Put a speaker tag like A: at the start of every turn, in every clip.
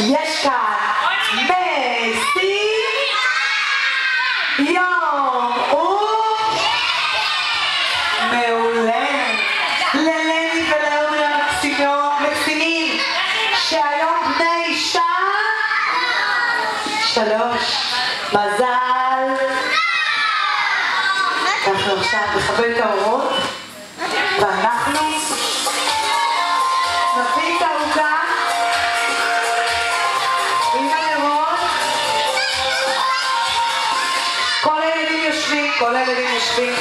A: יש כאן מסי יום מעולה ללני ולעומרי המקסימים שהיום בני שעה 3 מזל. אנחנו עכשיו נכבד את האורות ואנחנו נביא את העוגה עם הנרות. כל הילדים יושבים, כל הילדים יושבים.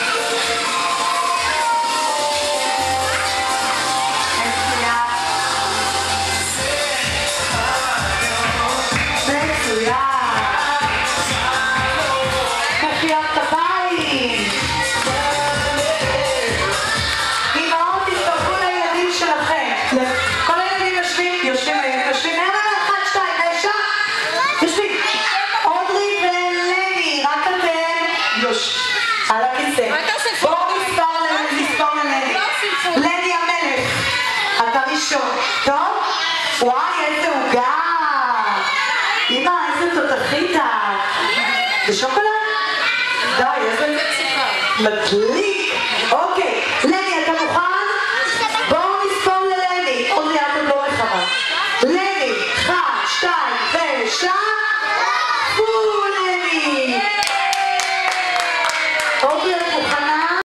A: על הכיסא. בואו נספור ללני. לני המלך. אתה ראשון. טוב? וואי, איזה עוגה. אמא, איזה תותחית. זה שוקולד? די, איזה מדליק. אוקיי.